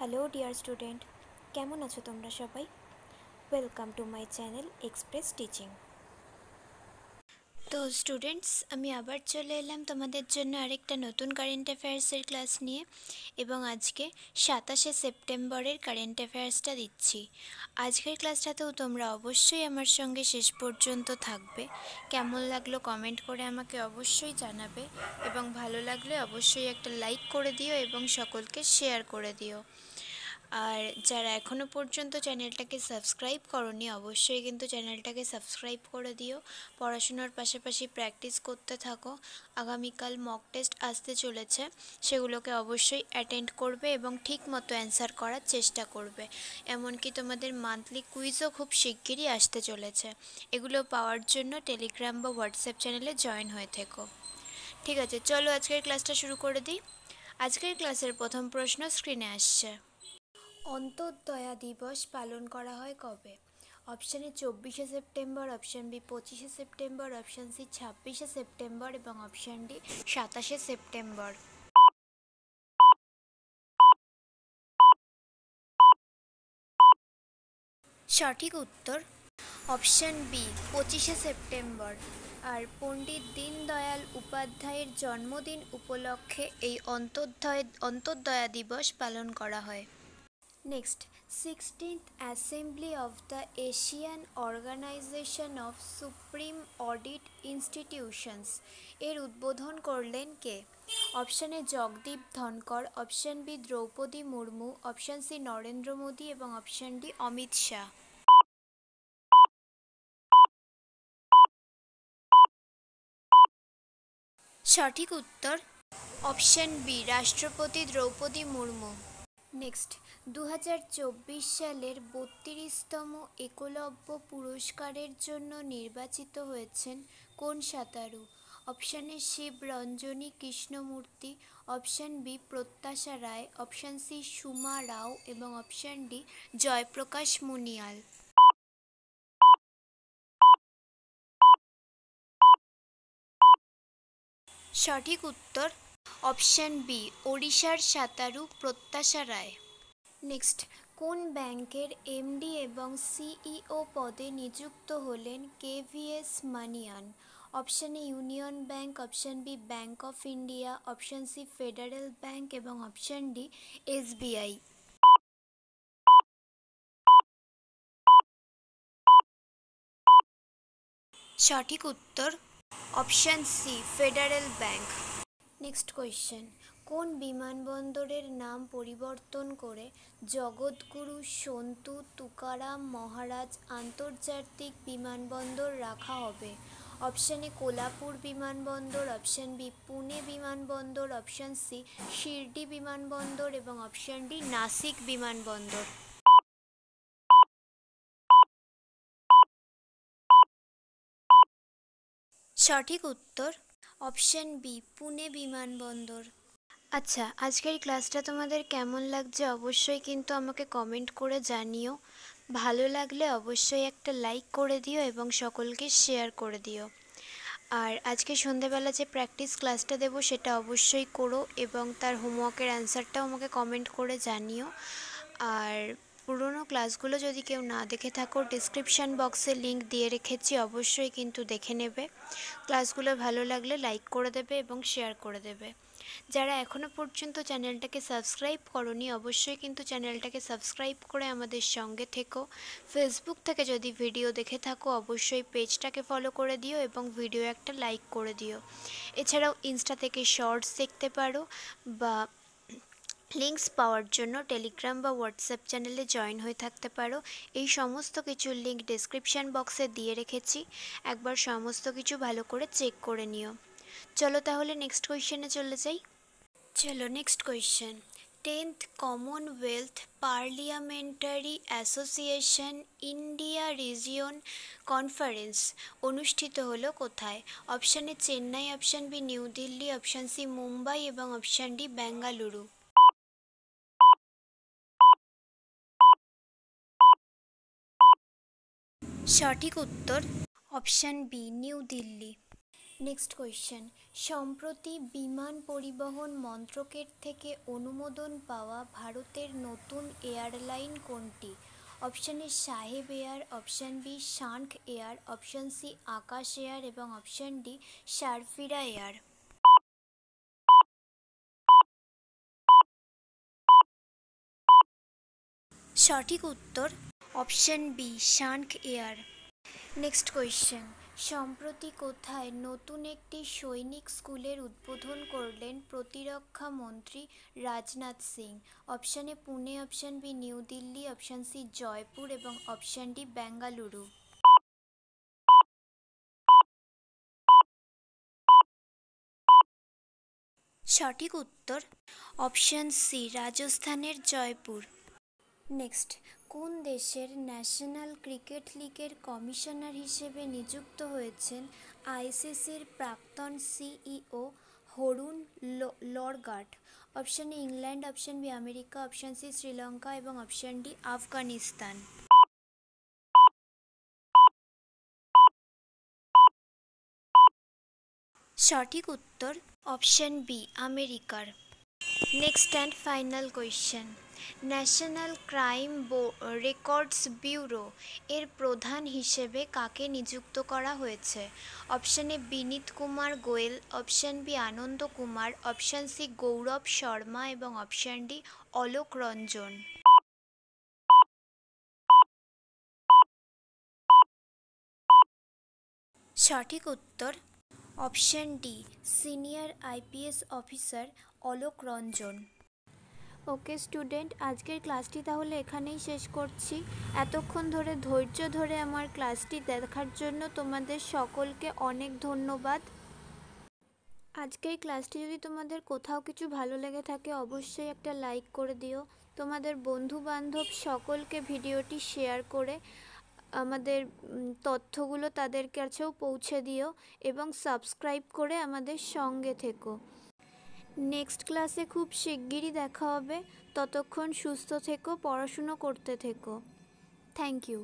Hello dear student, কেমন আছো তোমরা সবাই? Welcome to my channel express teaching. তো স্টুডেন্টস, আমি আবার চলে এলাম তোমাদের জন্য আরেকটা নতুন কারেন্ট অ্যাফেয়ার্সের ক্লাস নিয়ে, এবং আজকে 27শে সেপ্টেম্বরের কারেন্ট অ্যাফেয়ার্সটা দিচ্ছি। আজকের ক্লাসটাতেও তোমরা অবশ্যই আমার সঙ্গে শেষ পর্যন্ত থাকবে। কেমন লাগলো কমেন্ট করে আমাকে অবশ্যই জানাবে, এবং ভালো লাগলে অবশ্যই একটা লাইক করে দিও এবং সকলকে শেয়ার করে দিও। আর যারা এখনও পর্যন্ত চ্যানেলটাকে সাবস্ক্রাইব করোনি, অবশ্যই কিন্তু চ্যানেলটাকে সাবস্ক্রাইব করে দিও। পড়াশোনার পাশাপাশি প্র্যাকটিস করতে থাকো। আগামীকাল মক টেস্ট আসতে চলেছে, সেগুলোকে অবশ্যই অ্যাটেন্ড করবে এবং ঠিক মতো অ্যান্সার করার চেষ্টা করবে। এমনকি তোমাদের মান্থলি কুইজও খুব শিগগিরই আসতে চলেছে। এগুলো পাওয়ার জন্য টেলিগ্রাম বা হোয়াটসঅ্যাপ চ্যানেলে জয়েন হয়ে থেকো। ঠিক আছে, চলো আজকের ক্লাসটা শুরু করে দিই। আজকের ক্লাসের প্রথম প্রশ্ন স্ক্রিনে আসছে। অন্তোদয়া দিবস পালন করা হয় কবে? অপশান এ 24শে সেপ্টেম্বর, অপশান বি 25শে সেপ্টেম্বর, অপশান সি 26শে সেপ্টেম্বর এবং অপশান ডি 27শে সেপ্টেম্বর। সঠিক উত্তর অপশান বি 25শে সেপ্টেম্বর। আর পণ্ডিত দীনদয়াল উপাধ্যায়ের জন্মদিন উপলক্ষে এই অন্তোদয়া দিবস পালন করা হয়। Next, 16th assembly of the Asian organisation of supreme audit institutions এর উদ্বোধন করলেন কে? Option A Jagdeep Dhankhar, option B Droupadi Murmu, option C Narendra Modi এবং অপশান ডি অমিত শাহ। সঠিক উত্তর অপশান বি রাষ্ট্রপতি দ্রৌপদী মুর্মু। নেক্সট, 2024 সালের 32তম একলব্য পুরস্কারের জন্য নির্বাচিত হয়েছেন কোন সাঁতারু? Option A Shiv Ranjani Krishnamurthy, option B Pratyasha Ray, option C Suma Rao এবং অপশান ডি জয়প্রকাশ মুনিয়াল। সঠিক উত্তর অপশান বি ওড়িশার সাঁতারু প্রত্যাশা রায়। নেক্সট, কোন ব্যাংকের এমডি এবং সিইও পদে নিযুক্ত হলেন KVS Manian? Option A Union Bank, option B Bank of India, option C Federal Bank এবং অপশান ডি এসবিআই। সঠিক উত্তর option C Federal Bank. Next question, কোন বিমানবন্দরের নাম পরিবর্তন করে জগৎগুরু সন্তু তুকারাম মহারাজ আন্তর্জাতিক বিমানবন্দর রাখা হবে? অপশান এ কোলাপুর বিমানবন্দর, অপশান বি পুনে বিমানবন্দর, অপশান সি শিরডি বিমানবন্দর এবং অপশান ডি নাসিক বিমানবন্দর। সঠিক উত্তর অপশান বি পুনে বিমানবন্দর। আচ্ছা, আজকের ক্লাসটা তোমাদের কেমন লাগছে অবশ্যই কিন্তু আমাকে কমেন্ট করে জানিও। ভালো লাগলে অবশ্যই একটা লাইক করে দিও এবং সকলকে শেয়ার করে দিও। আর আজকে সন্ধেবেলা যে প্র্যাকটিস ক্লাসটা দেবো সেটা অবশ্যই করো এবং তার হোমওয়ার্কের অ্যান্সারটাও আমাকে কমেন্ট করে জানিও। আর পুরনো ক্লাসগুলো যদি কেউ না দেখে থাকো, ডিসক্রিপশান বক্সে লিংক দিয়ে রেখেছি, অবশ্যই কিন্তু দেখে নেবে। ক্লাসগুলো ভালো লাগলে লাইক করে দেবে এবং শেয়ার করে দেবে। যারা এখনও পর্যন্ত চ্যানেলটাকে সাবস্ক্রাইব করোনি, অবশ্যই কিন্তু চ্যানেলটাকে সাবস্ক্রাইব করে আমাদের সঙ্গে থেকো। ফেসবুক থেকে যদি ভিডিও দেখে থাকো অবশ্যই পেজটাকে ফলো করে দিও এবং ভিডিও একটা লাইক করে দিও। এছাড়াও ইনস্টা থেকে শর্টস দেখতে পারো, বা লিঙ্কস পাওয়ার জন্য টেলিগ্রাম বা হোয়াটসঅ্যাপ চ্যানেলে জয়েন হয়ে থাকতে পারো। এই সমস্ত কিছুর লিঙ্ক ডেসক্রিপশান বক্সে দিয়ে রেখেছি, একবার সমস্ত কিছু ভালো করে চেক করে নিও। চলো তাহলে নেক্সট কোয়েশ্চেনে চলে যাই। চলো next question, 10th Commonwealth Parliamentary Association India region conference অনুষ্ঠিত হলো কোথায়? Option A Chennai, option B new Delhi, option C Mumbai এবং অপশান ডি বেঙ্গালুরু। সঠিক উত্তর option B new Delhi. Next question, সম্প্রতি বিমান পরিবহন মন্ত্রকের থেকে অনুমোদন পাওয়া ভারতের নতুন এয়ারলাইন কোনটি? Option A Saheb Air, option B Shankh Air, option C Akash Air এবং অপশান ডি সারফিরা এয়ার। সঠিক উত্তর option B Shankh Air. Next question, সম্প্রতি কোথায় নতুন একটি সৈনিক স্কুলের উদ্বোধন করলেন প্রতিরক্ষা মন্ত্রী Rajnath Singh? Option A Pune, option B new Delhi, option C Jaipur এবং অপশান ডি বেঙ্গালুরু। সঠিক উত্তর অপশান সি রাজস্থানের জয়পুর। নেক্সট, কোন দেশের ন্যাশনাল ক্রিকেট লিগের কমিশনার হিসেবে নিযুক্ত হয়েছেন আইসিসির প্রাক্তন CEO Haroon Lorgat? Option A England, option B America, option C Sri Lanka এবং অপশান ডি আফগানিস্তান। সঠিক উত্তর অপশান বি আমেরিকার। Next and final question, national crime records bureau এর প্রধান হিসেবে কাকে নিযুক্ত করা হয়েছে? Option A Vineet Kumar Goyal, option B Anand Kumar, option C Gaurav Sharma এবং অপশান ডি অলোক রঞ্জন। সঠিক উত্তর option D senior IPS officer Alok Ranjan. Okay student, আজকের ক্লাসটি তাহলে এখানেই শেষ করছি। এতক্ষণ ধরে ধৈর্য ধরে আমার ক্লাসটি দেখার জন্য তোমাদের সকলকে অনেক ধন্যবাদ। আজকের ক্লাসটি যদি তোমাদের কোথাও কিছু ভালো লেগে থাকে অবশ্যই একটা লাইক করে দিও। তোমাদের বন্ধু বান্ধব সকলকে ভিডিওটি শেয়ার করে আমাদের তথ্যগুলো তাদের কাছেও পৌঁছে দিও এবং সাবস্ক্রাইব করে আমাদের সঙ্গে থেকো। নেক্সট ক্লাসে খুব শিগগিরই দেখা হবে। ততক্ষণ সুস্থ থেকো, পড়াশুনো করতে থেকো। Thank you.